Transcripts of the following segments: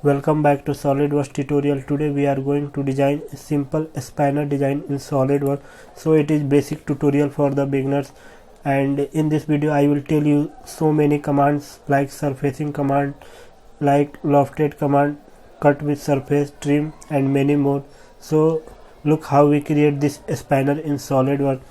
Welcome back to SolidWorks tutorial. Today we are going to design a simple spanner design in SolidWorks. So it is basic tutorial for the beginners, and in this video I will tell you so many commands like surfacing command, like lofted command, cut with surface, trim and many more. So look how we create this spanner in SolidWorks.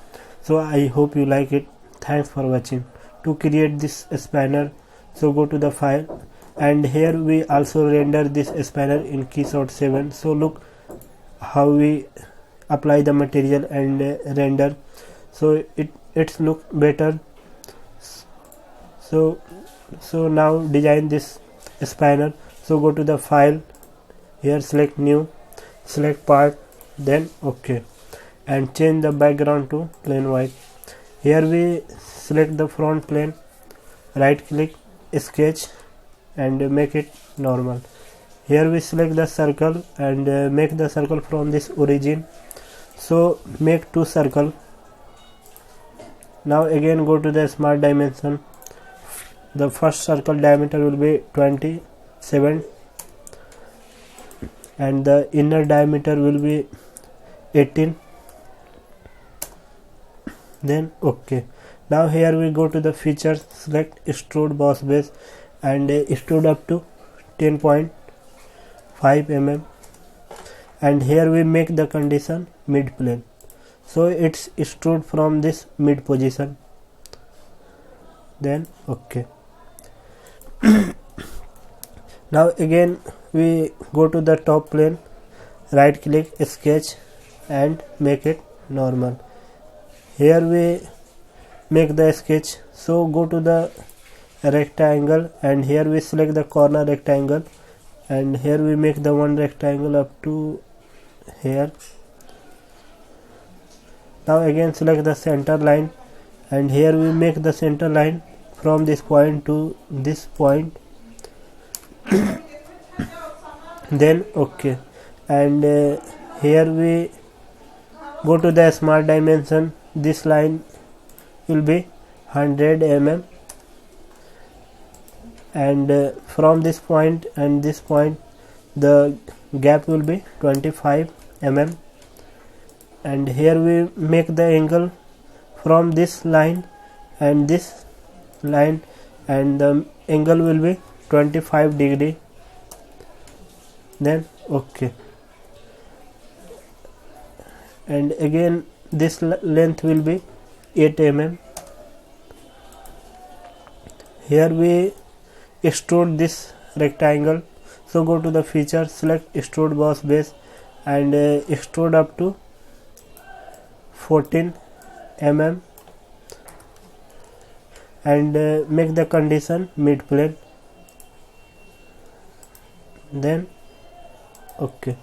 So I hope you like it. Thanks for watching. To create this spanner, so go to the file, and here we also render this spanner in Keyshot 7. So look how we apply the material and render, so it's look better. So now design this spanner. So go to the file, here select new, select part, then OK, and change the background to plain white. Here we select the front plane, right click, sketch and make it normal. Here we select the circle and make the circle from this origin. So make two circle. Now again go to the smart dimension. The first circle diameter will be 27 and the inner diameter will be 18. Then OK. Now here we go to the features, select extrude boss base and extrude up to 10.5 mm, and here we make the condition mid plane, so it's extrude from this mid position. Then OK. Now again we go to the top plane, right click, sketch and make it normal. Here we make the sketch, so go to the rectangle and here we select the corner rectangle, and here we make the one rectangle up to here. Now again select the center line and here we make the center line from this point to this point. Then OK, and here we go to the smart dimension. This line will be 100 mm, and from this point and this point the gap will be 25 mm, and here we make the angle from this line and this line, and the angle will be 25 degree. Then OK, and again this length will be 8 mm. Here we extrude this rectangle, so go to the feature, select extrude boss base and extrude up to 14 mm and make the condition mid plane. Then OK,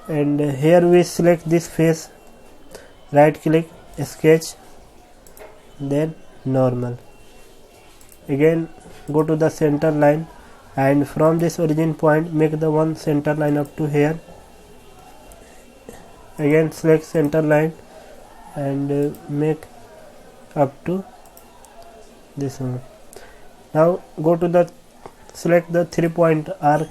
and here we select this face, right click, sketch, then normal. Again go to the center line and from this origin point make the one center line up to here. Again select center line and make up to this one. Now go to the select the 3-point arc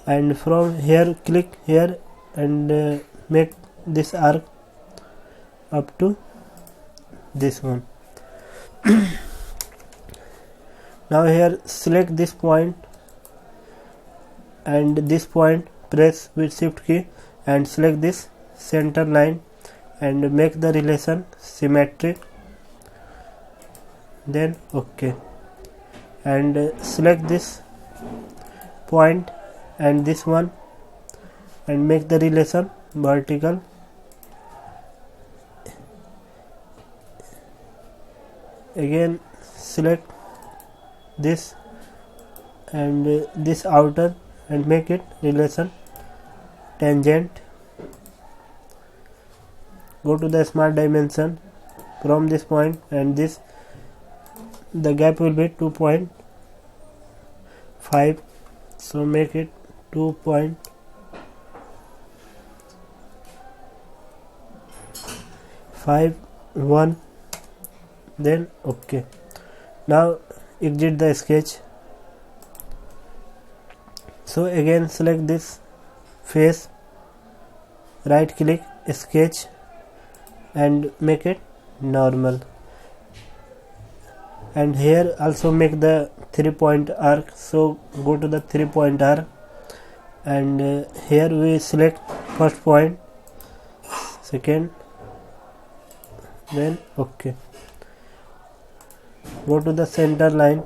and from here click here and make this arc up to this one. Now here select this point and this point, press with shift key and select this center line and make the relation symmetric. Then OK, and select this point and this one and make the relation vertical. Again select this and this outer and make it relation tangent. Go to the smart dimension, from this point and this the gap will be 2.5, so make it 2.51. Then OK. Now exit the sketch So again select this face, right click, sketch, and make it normal. And here also make the 3-point arc. So go to the 3-point arc, and here we select first point, second, then okay. Go to the center line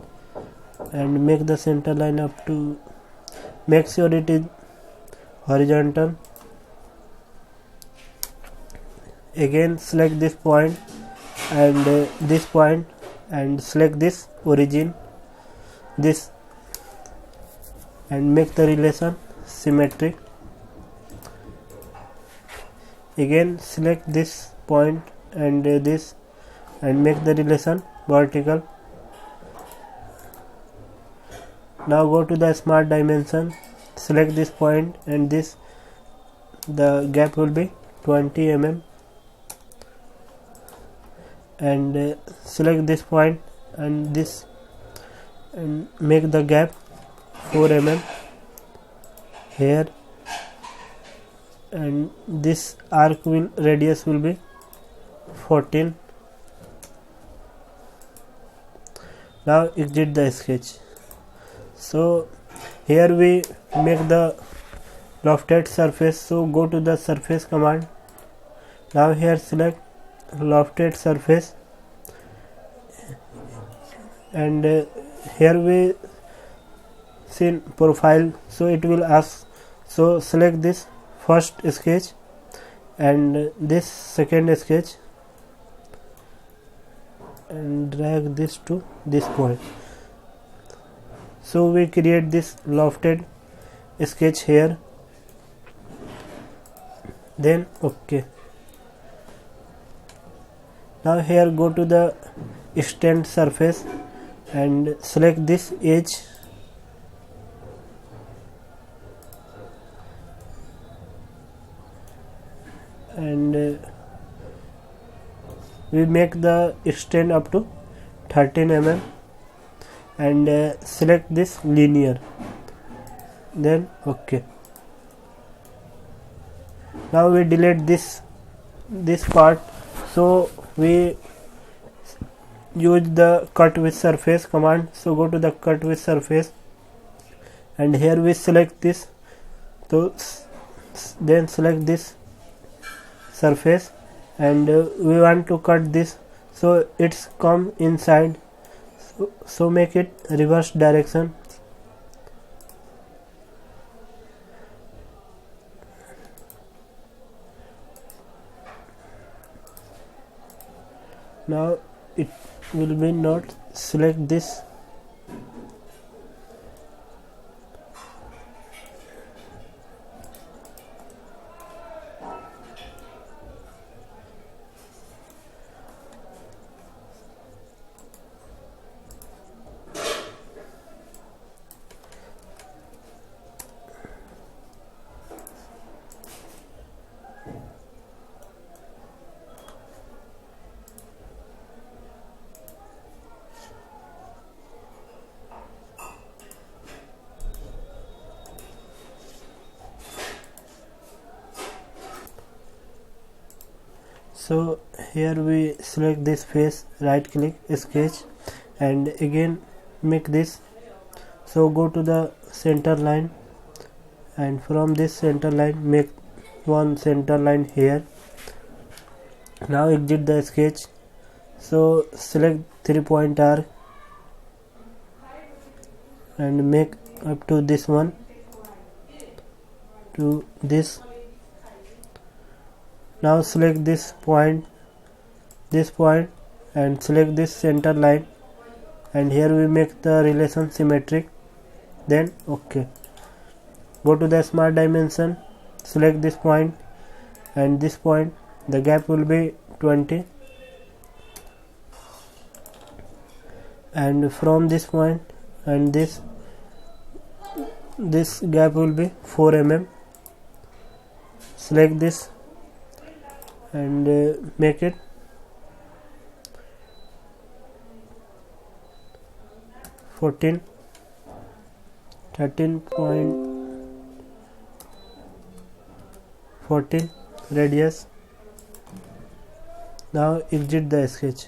and make the center line up to, make sure it is horizontal. Again select this point and this point, and select this origin, this, and make the relation symmetric. Again select this point and this, and make the relation vertical. Now go to the smart dimension, select this point and this, the gap will be 20 mm, and select this point and this, and make the gap 4 mm here, and this arc will radius will be 14. Now exit the sketch. So here we make the lofted surface. So go to the surface command. Now here select lofted surface, and here we see profile, so it will ask. So select this first sketch and this second sketch, and drag this to this point. So we create this lofted sketch here, then okay. Now here go to the extend surface and select this edge, and we make the extend up to 13 mm, and select this linear, then okay. Now we delete this part. So we use the cut with surface command. So go to the cut with surface, and here we select this. So then select this surface, and we want to cut this, so it's come inside. So make it reverse direction. Now it will be not. Select this, so here we select this face, right click, sketch, and again make this. So go to the center line, and from this center line make one center line here. Now exit the sketch. So select 3-point arc and make up to this one to this. Now select this point, and select this center line, and here we make the relation symmetric, then okay. Go to the smart dimension, select this point and this point, the gap will be 20, and from this point and this gap will be 4 mm. Select this and make it 13.5 14 radius. Now exit the sketch.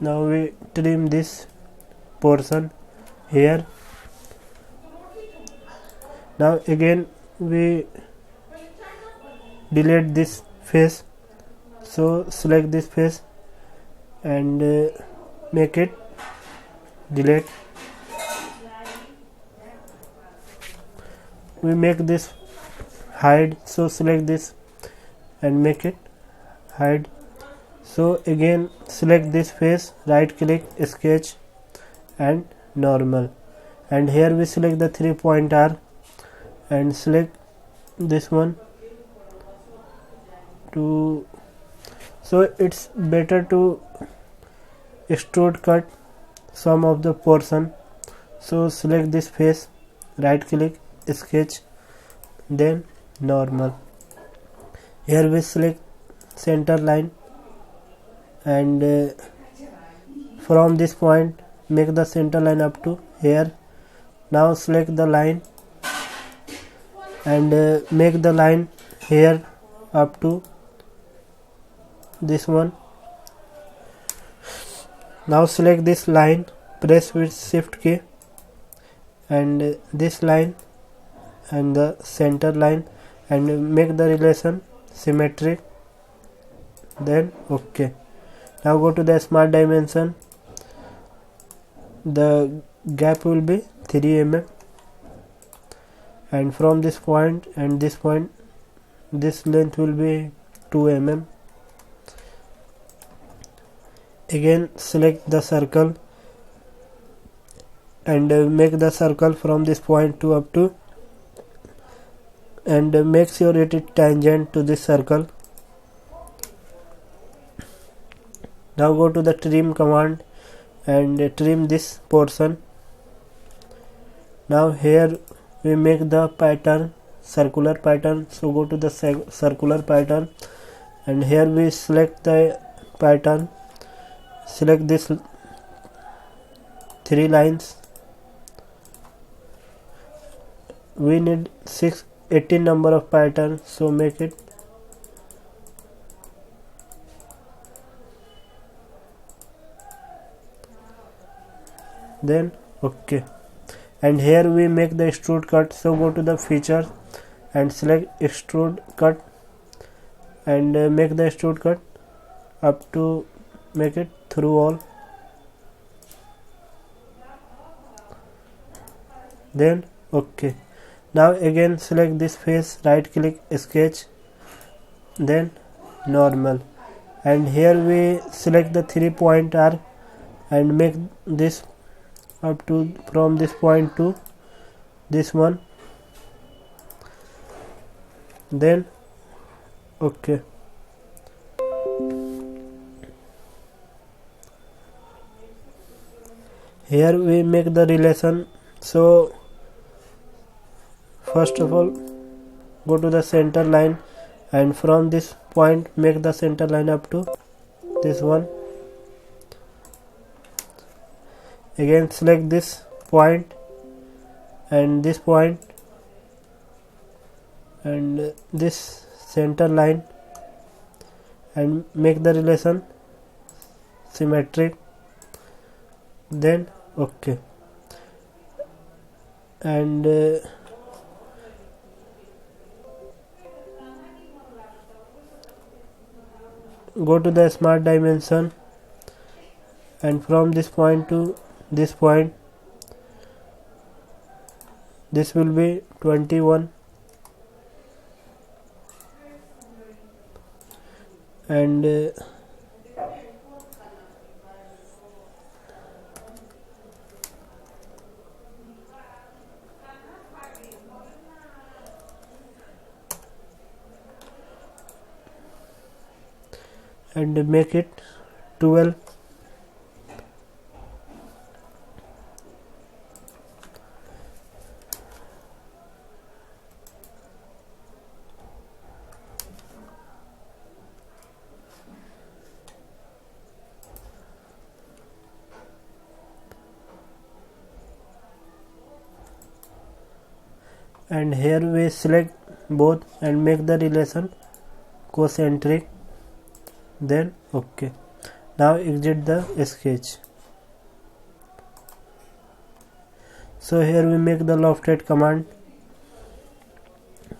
Now we trim this portion here. Now again we delete this face, so select this face and make it delete. We make this hide, so select this and make it hide. So again select this face, right click, sketch and normal, and here we select the 3-point arc and select this one to, so it's better to extrude cut some of the portion. So select this face, right click, sketch, then normal. Here we select center line and from this point make the center line up to here. Now select the line and make the line here up to this one. Now select this line, press with shift key, and this line and the center line, and make the relation symmetric, then OK. Now go to the smart dimension. The gap will be 3 mm, and from this point and this point this length will be 2 mm. Again select the circle and make the circle from this point to up to, and make sure it is tangent to this circle. Now go to the trim command and trim this portion. Now here we make the pattern, circular pattern, so go to the circular pattern and here we select the pattern, select this 3 lines. We need 18 number of patterns, so make it. Then OK, and here we make the extrude cut, so go to the feature and select extrude cut and make the extrude cut up to, make it through all. Then OK. Now again select this face, right click, sketch, then normal, and here we select the 3-point arc and make this up to, from this point to this one, then OK. Here we make the relation, so first of all go to the center line and from this point make the center line up to this one. Again select this point and this point and this center line and make the relation symmetric, then OK. And go to the smart dimension and from this point to this point this will be 21, and and make it 12. And here we select both and make the relation concentric, then OK. Now exit the sketch. So here we make the lofted command.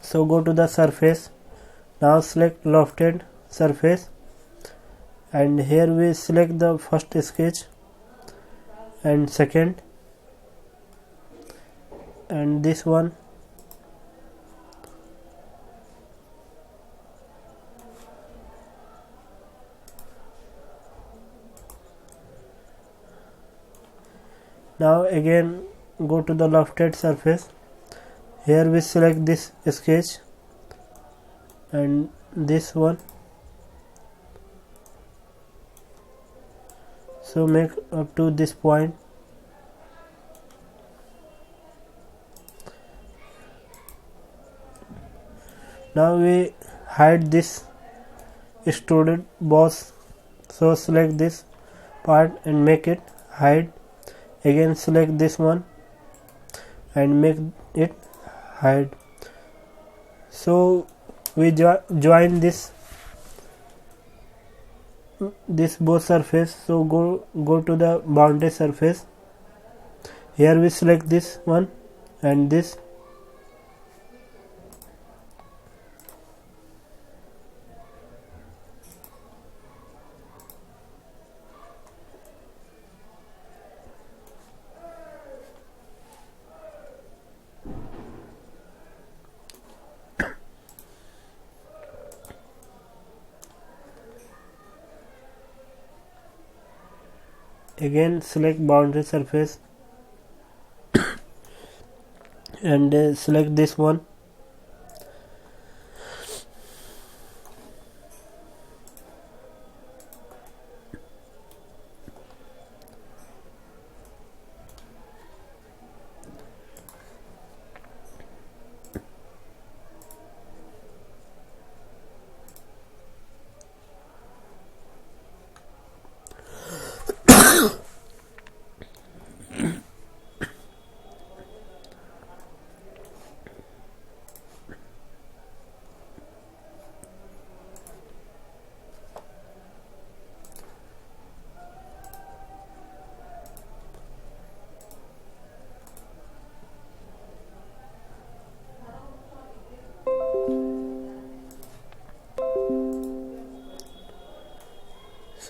So go to the surface. Now select lofted surface, and here we select the first sketch and second and this one. Now again go to the lofted surface. Here we select this sketch and this one. So make up to this point. Now we hide this extruded boss. So select this part and make it hide. Again select this one and make it hide. So we join this both surface. So go to the boundary surface. Here we select this one and this. Again select boundary surface and select this one.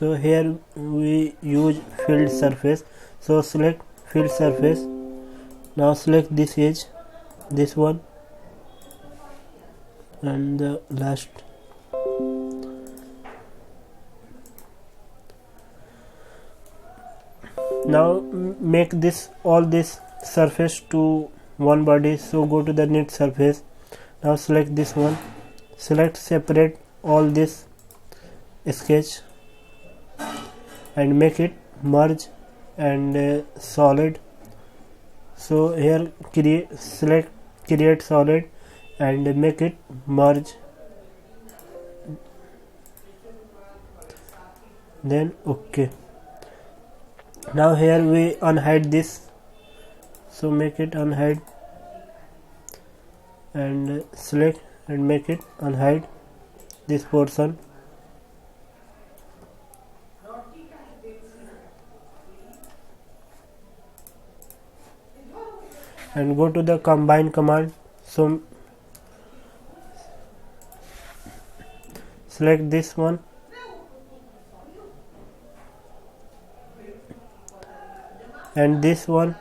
So here we use field surface. So select field surface. Now select this edge, this one and the last. Now make all this surface to one body. So go to the knit surface. Now select this one. Select separate all this sketch and make it merge and solid. So here select create solid and make it merge, then OK. Now here we unhide this. So make it unhide and select and make it unhide this portion. And go to the combine command. So select this one and this one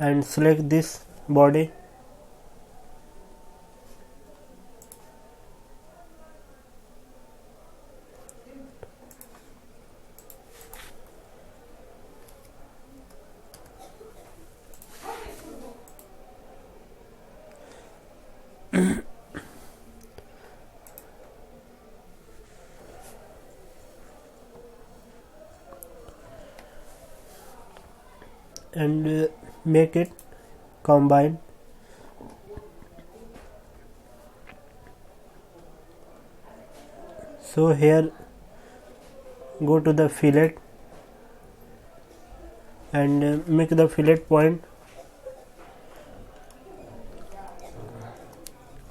and select this body. and make it combine. So here go to the fillet and make the fillet point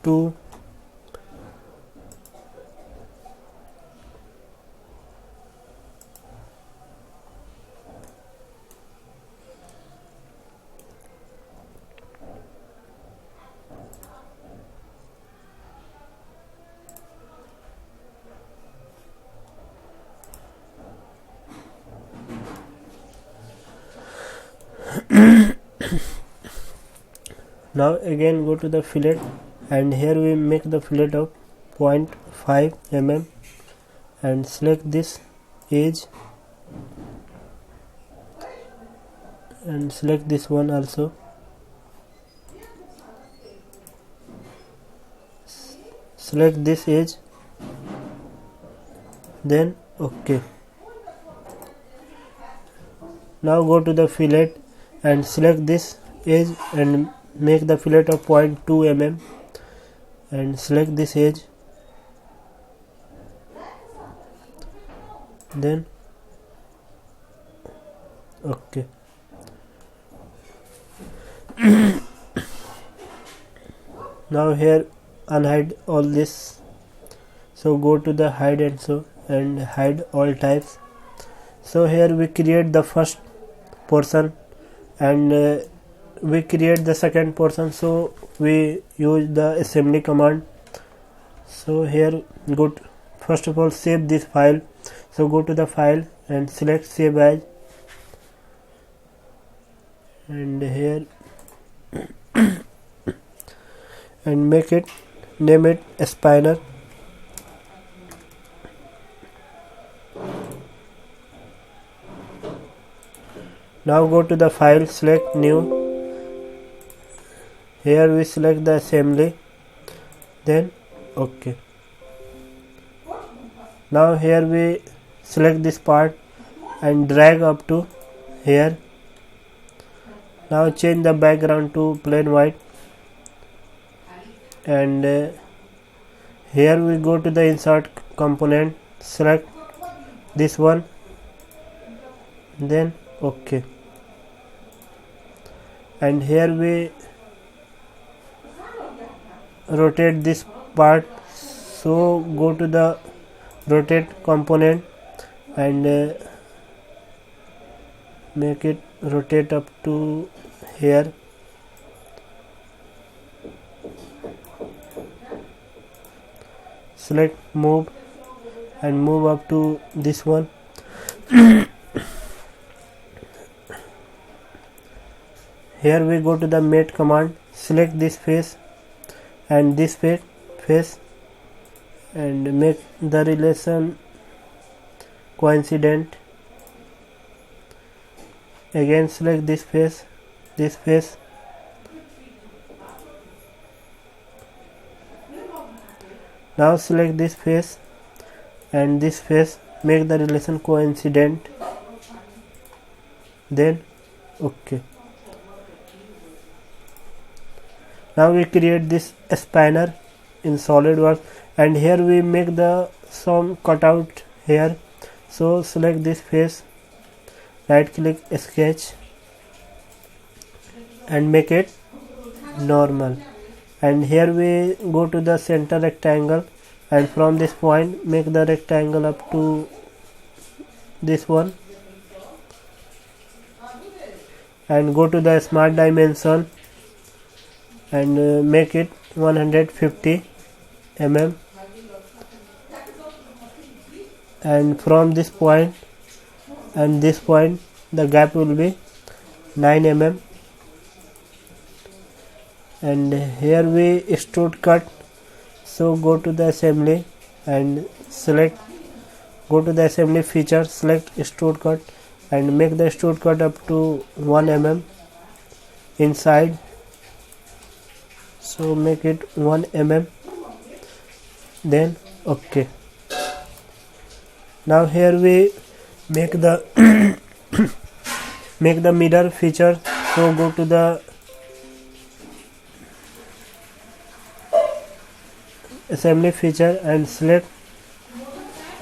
to now again go to the fillet and here we make the fillet of 0.5 mm and select this edge and select this one also. Select this edge, then OK. Now go to the fillet and select this edge and make the fillet of 0.2 mm and select this edge, then OK. Now here unhide all this, so go to the hide and show and hide all types. So here we create the first portion and we create the second portion, so we use the assembly command. So here first of all save this file, so go to the file and select save as and here and name it spinner. Now go to the file, select new, here we select the assembly, then OK. Now here we select this part and drag up to here. Now change the background to plain white and here we go to the insert component, select this one, then OK. And here we rotate this part, so go to the rotate component and make it rotate up to here. Select move and move up to this one. Here we go to the mate command, select this face and this face and make the relation coincident. Again select this face, now select this face and this face, make the relation coincident, then OK. Now we create this spinner in SolidWorks and here we make the some cutout here, so select this face, right click sketch and make it normal, and here we go to the center rectangle and from this point make the rectangle up to this one and go to the smart dimension and make it 150 mm and from this point and this point the gap will be 9 mm and here we extrude cut, so go to the assembly and select, go to the assembly feature, select extrude cut and make the extrude cut up to 1 mm inside, so make it 1 mm, then OK. Now here we make the make the mirror feature. So go to the assembly feature and select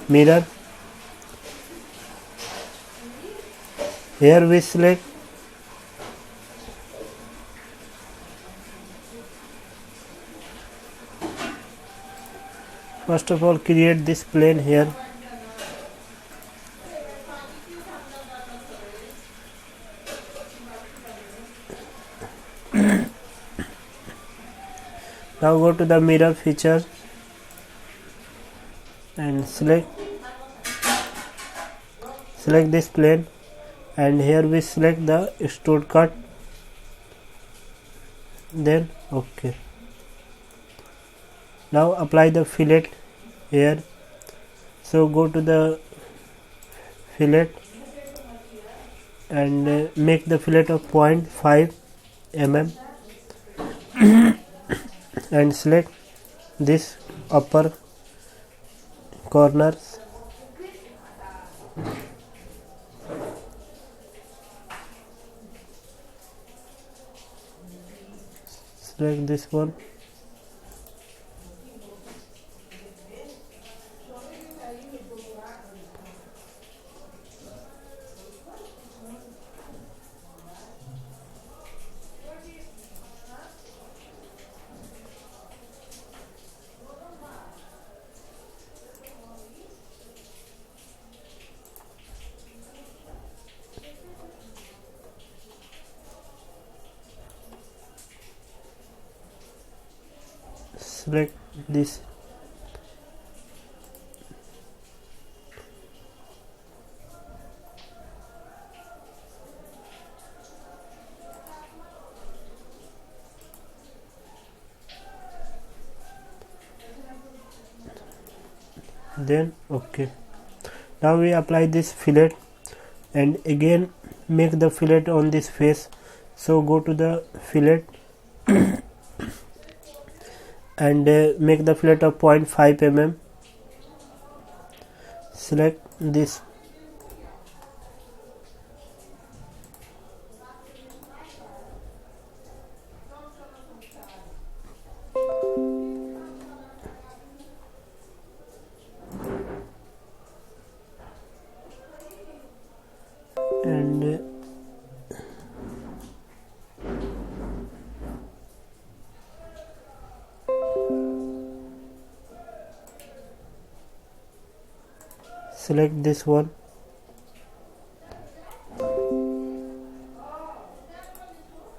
mirror. Here we select first of all create this plane here. Now go to the mirror feature and select this plane, and here we select the extrude cut, then OK. Now apply the fillet here. So go to the fillet and make the fillet of 0.5 mm and select this upper corners. Select this one. Select this. Then OK. Now we apply this fillet and again make the fillet on this face. So go to the fillet and make the fillet of 0.5 mm. Select this. And select this one.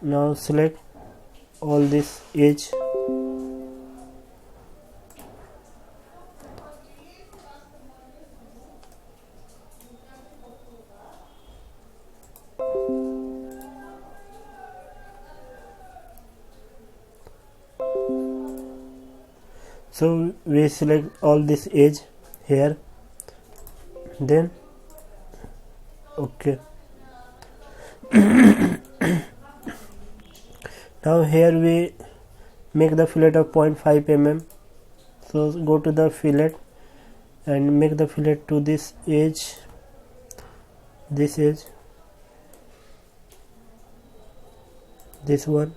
Now select all this edge. So we select all this edge here, then OK. Now here we make the fillet of 0.5 mm. So go to the fillet and make the fillet to this edge, this edge, this one.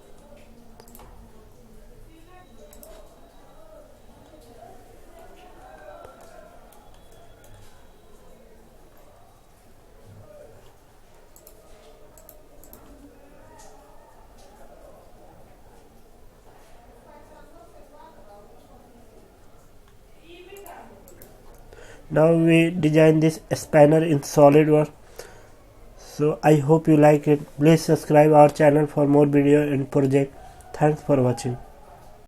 Now we design this spanner in SolidWorks. So I hope you like it. Please subscribe our channel for more video and project. Thanks for watching.